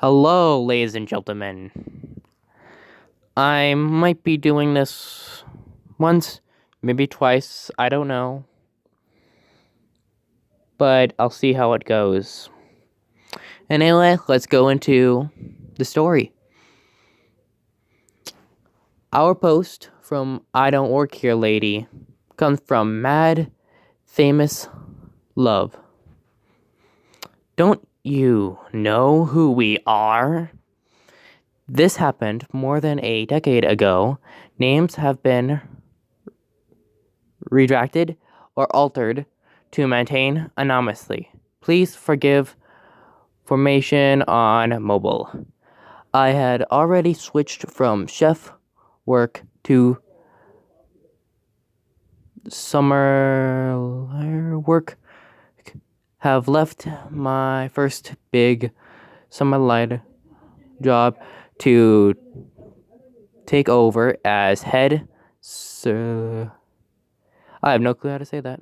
Hello, ladies and gentlemen. I might be doing this once, maybe twice, I don't know. But I'll see how it goes. Anyway, let's go into the story. Our post from I Don't Work Here Lady comes from Mad Famous Love. Don't you know who we are? This happened more than a decade ago. Names have been redacted or altered to maintain anonymously. Please forgive formation on mobile. I had already switched from chef work to summer work. Have left my first big summer light job to take over as head. I have no clue how to say that.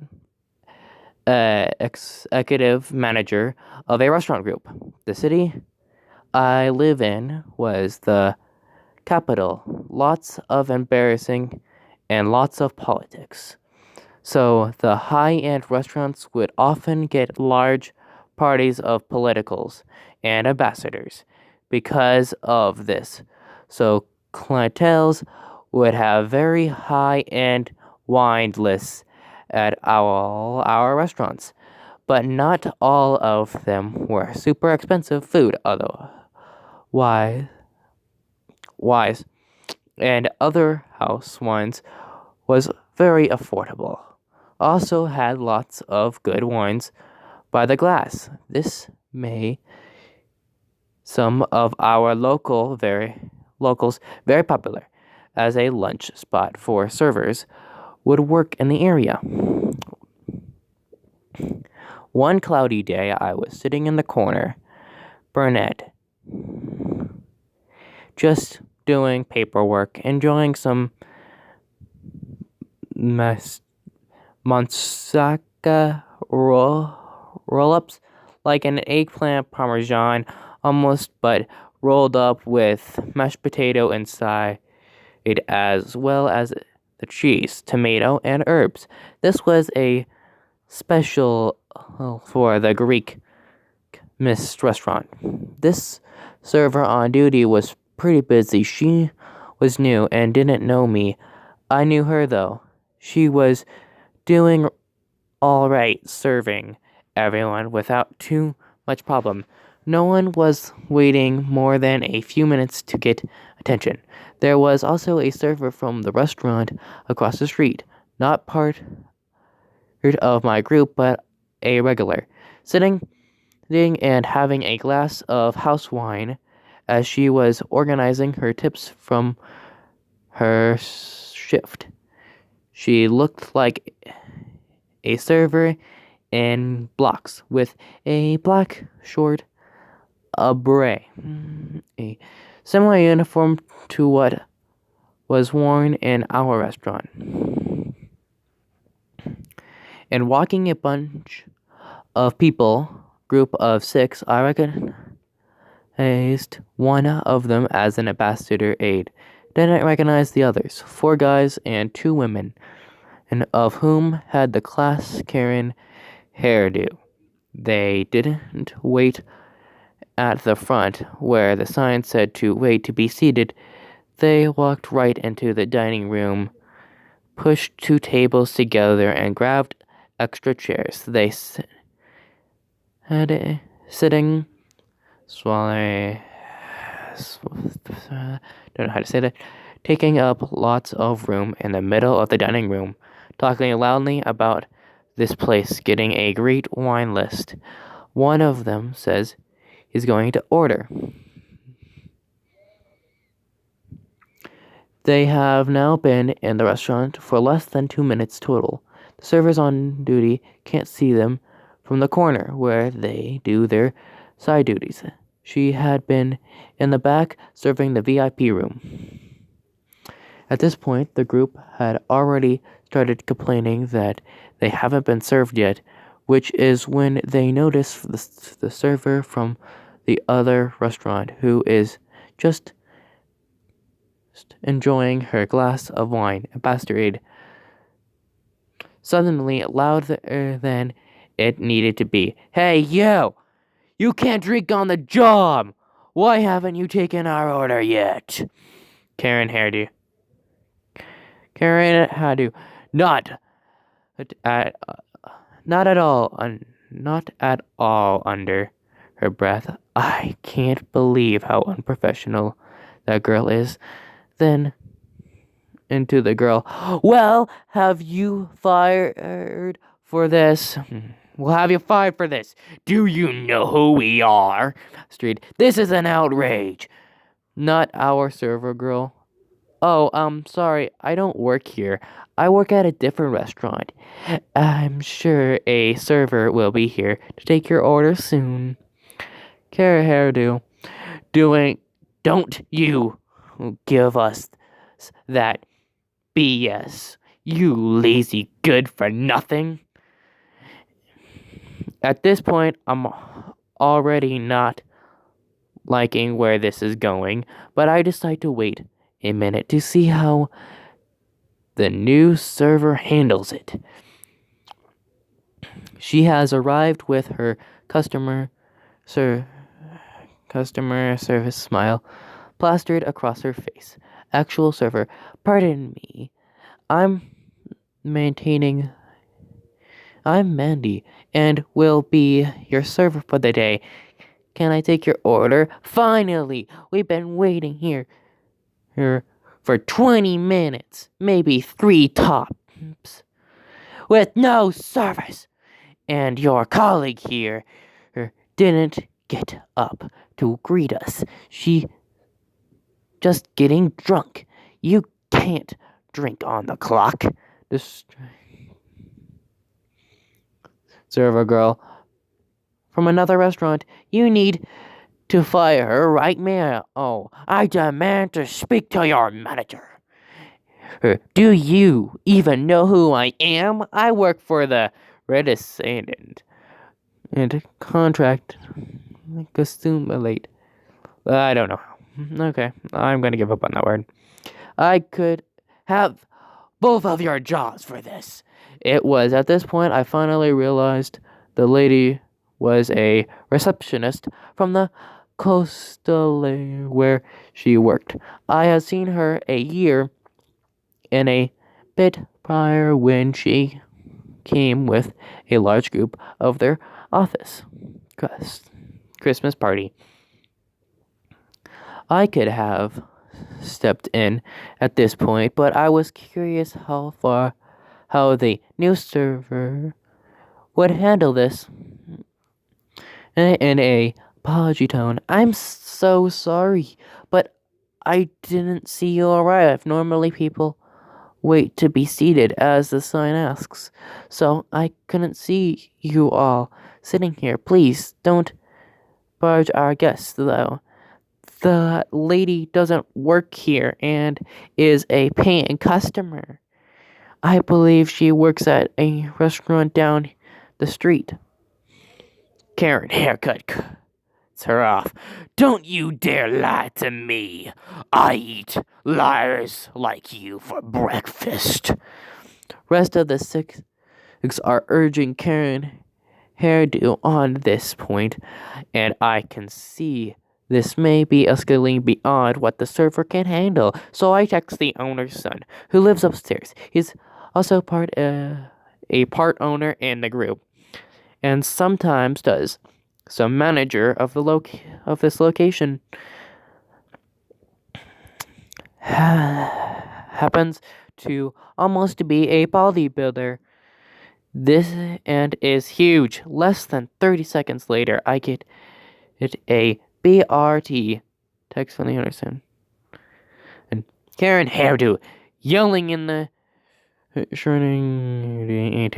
Executive manager of a restaurant group. The city I live in was the capital. Lots of embarrassing and lots of politics. So the high-end restaurants would often get large parties of politicals and ambassadors because of this. So clientels would have very high-end wine lists at all our restaurants, but not all of them were super expensive food otherwise wise, and other house wines was very affordable. Also had lots of good wines by the glass. This made some of our locals very popular as a lunch spot for servers would work in the area. One cloudy day, I was sitting in the corner, Burnett, just doing paperwork, enjoying some moussaka roll-ups, like an eggplant parmesan, almost, but rolled up with mashed potato inside it, as well as the cheese, tomato, and herbs. This was a special for the Greek Miss restaurant. This server on duty was pretty busy. She was new and didn't know me. I knew her though. She was doing all right serving everyone without too much problem. No one was waiting more than a few minutes to get attention. There was also a server from the restaurant across the street, not part of my group, but a regular, sitting and having a glass of house wine as she was organizing her tips from her shift. She looked like a server in blocks with a black short beret, a similar uniform to what was worn in our restaurant. And walking a bunch of people, group of 6, I recognized one of them as an ambassador aide. Didn't recognize the others, 4 guys and 2 women, and of whom had the class Karen hairdo. They didn't wait at the front where the sign said to wait to be seated. They walked right into the dining room, pushed 2 tables together, and grabbed extra chairs. They had sitting, swallowing, don't know how to say that, taking up lots of room in the middle of the dining room, talking loudly about this place getting a great wine list. One of them says he's going to order. They have now been in the restaurant for less than 2 minutes total. The servers on duty can't see them from the corner where they do their side duties. She had been in the back serving the VIP room. At this point, the group had already started complaining that they haven't been served yet, which is when they notice the server from the other restaurant, who is just enjoying her glass of wine. Ambassador suddenly louder than it needed to be. Hey, you! You can't drink on the job! Why haven't you taken our order yet? Karen Hairdo. Karen Hairdo. Not at, not at all, not at all under her breath. I can't believe how unprofessional that girl is. Then into the girl. Well, have you fired for this? We'll have you fired for this. Do you know who we are? Street. This is an outrage. Not our server girl. Oh, sorry, I don't work here. I work at a different restaurant. I'm sure a server will be here to take your order soon. Kara Hairdo. Don't you give us that BS. You lazy good for nothing. At this point, I'm already not liking where this is going, but I decide to wait a minute to see how the new server handles it. She has arrived with her customer service smile plastered across her face. Actual server, pardon me. I'm Mandy and will be your server for the day. Can I take your order? Finally! We've been waiting here for 20 minutes, maybe 3 tops, with no service. And your colleague here didn't get up to greet us. She just getting drunk. You can't drink on the clock. This server girl from another restaurant. You need to fire her right now. Oh, I demand to speak to your manager. Do you even know who I am? I work for the Redescendant and contract accumulate. I don't know. Okay, I'm gonna give up on that word. I could have both of your jobs for this. It was at this point I finally realized the lady was a receptionist from the coastal where she worked. I had seen her a year and a bit prior when she came with a large group of their office Christmas party. I could have stepped in at this point, but I was curious how the new server would handle this. In a apology tone, I'm so sorry, but I didn't see you arrive. Normally people wait to be seated as the sign asks, so I couldn't see you all sitting here. Please don't barge our guests, though. The lady doesn't work here and is a paying customer. I believe she works at a restaurant down the street. Karen haircut cuts her off. Don't you dare lie to me. I eat liars like you for breakfast. Rest of the six are urging Karen Hairdo on this point, and I can see this may be escalating beyond what the server can handle. So I text the owner's son, who lives upstairs. He's also a part owner in the group, and sometimes does some manager of this location. Happens to almost be a bodybuilder. This and is huge. Less than 30 seconds later, I get a BRT text from the Anderson. And Karen Hairdo yelling in the shrinking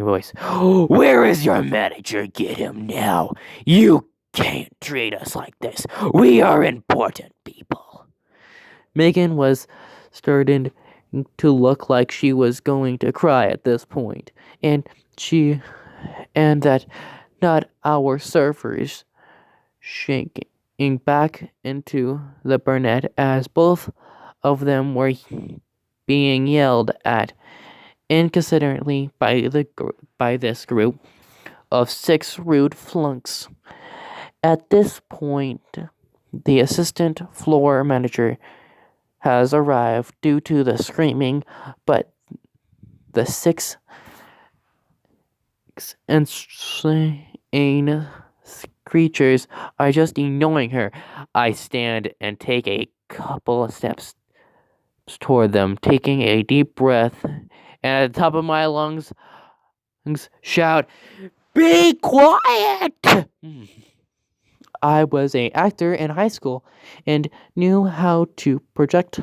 voice. Where is your manager? Get him now. You can't treat us like this. We are important people. Megan was starting to look like she was going to cry at this point, and that not our servers shaking back into the Burnett as both of them were being yelled at inconsiderately by this group of 6 rude flunks. At this point, the assistant floor manager has arrived due to the screaming, but the 6 insane creatures are just ignoring her. I stand and take a couple of steps toward them, taking a deep breath, and at the top of my lungs shout, "Be quiet!" I was an actor in high school and knew how to project,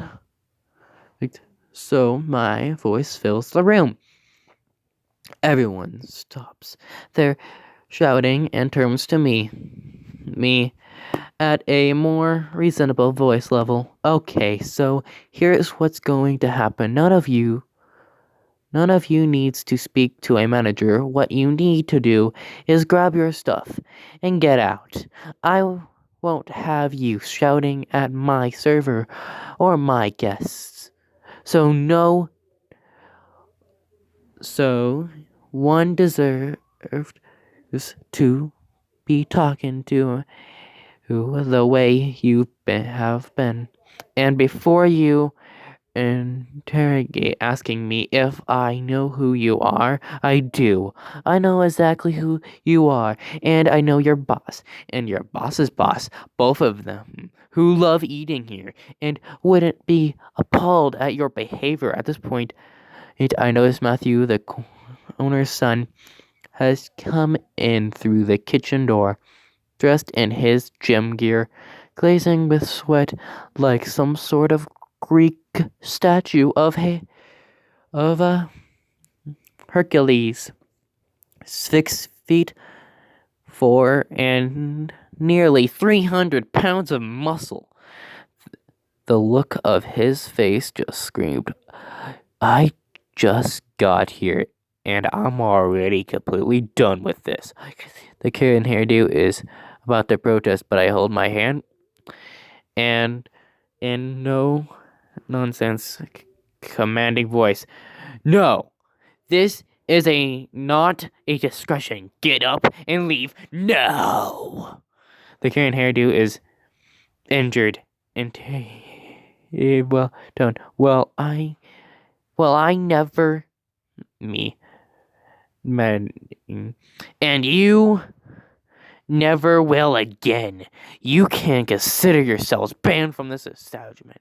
so my voice fills the room. Everyone stops their shouting and turns to me at a more reasonable voice level. Okay, so here's what's going to happen. None of you needs to speak to a manager. What you need to do is grab your stuff and get out. I won't have you shouting at my server or my guests. So one deserves to be talking to the way you have been. And before you interrogate asking me if I know who you are, I do. I know exactly who you are, and I know your boss and your boss's boss, both of them, who love eating here and wouldn't be appalled at your behavior at this point. I notice Matthew, the owner's son, has come in through the kitchen door, dressed in his gym gear, glazing with sweat like some sort of Greek statue of Hercules, 6'4" and nearly 300 pounds of muscle. The look of his face just screamed, "I just got here and I'm already completely done with this." The Karen hairdo is about to protest, but I hold my hand and in no nonsense commanding voice, "No, this is not a discussion. Get up and leave now." The Karen hairdo is injured and well done. Well, I never me man, and you never will again. You can consider yourselves banned from this establishment.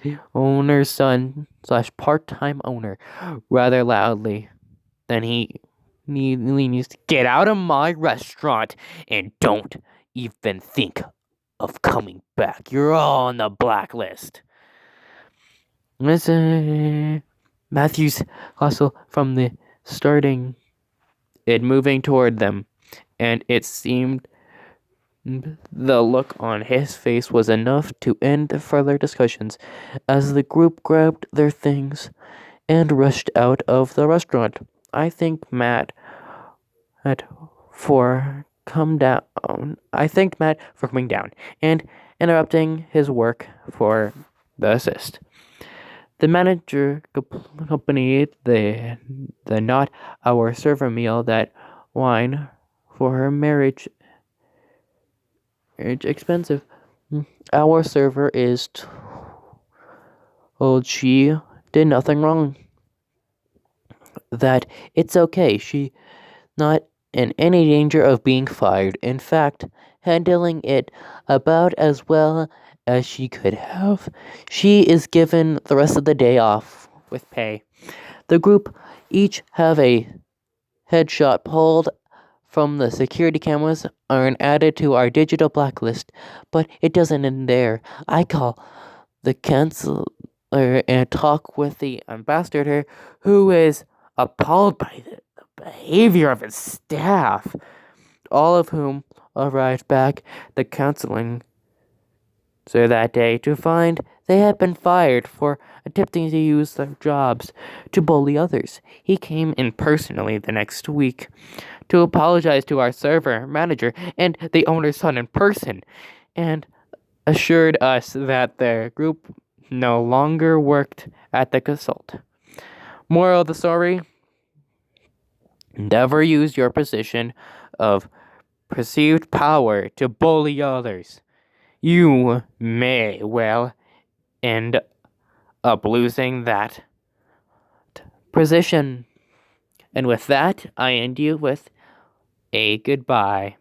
The owner's son / part-time owner, rather loudly. Then he needs to get out of my restaurant and don't even think of coming back. You're all on the blacklist. Listen, Matthews hustled from the starting it moving toward them, and it seemed the look on his face was enough to end further discussions as the group grabbed their things and rushed out of the restaurant. I thanked Matt for coming down and interrupting his work for the assist. The manager accompanied the not our server meal that wine for her marriage expensive. Our server is told she did nothing wrong. That it's okay. She not in any danger of being fired. In fact, handling it about as well as she could have. She is given the rest of the day off with pay. The group each have a headshot pulled from the security cameras and added to our digital blacklist, but it doesn't end there. I call the counselor and talk with the ambassador, who is appalled by the behavior of his staff, all of whom arrived back the counseling so that day to find they had been fired for attempting to use their jobs to bully others. He came in personally the next week to apologize to our server manager and the owner's son in person, and assured us that their group no longer worked at the consult. Moral of the story: never use your position of perceived power to bully others. You may well end up losing that position. And with that, I end you with a goodbye.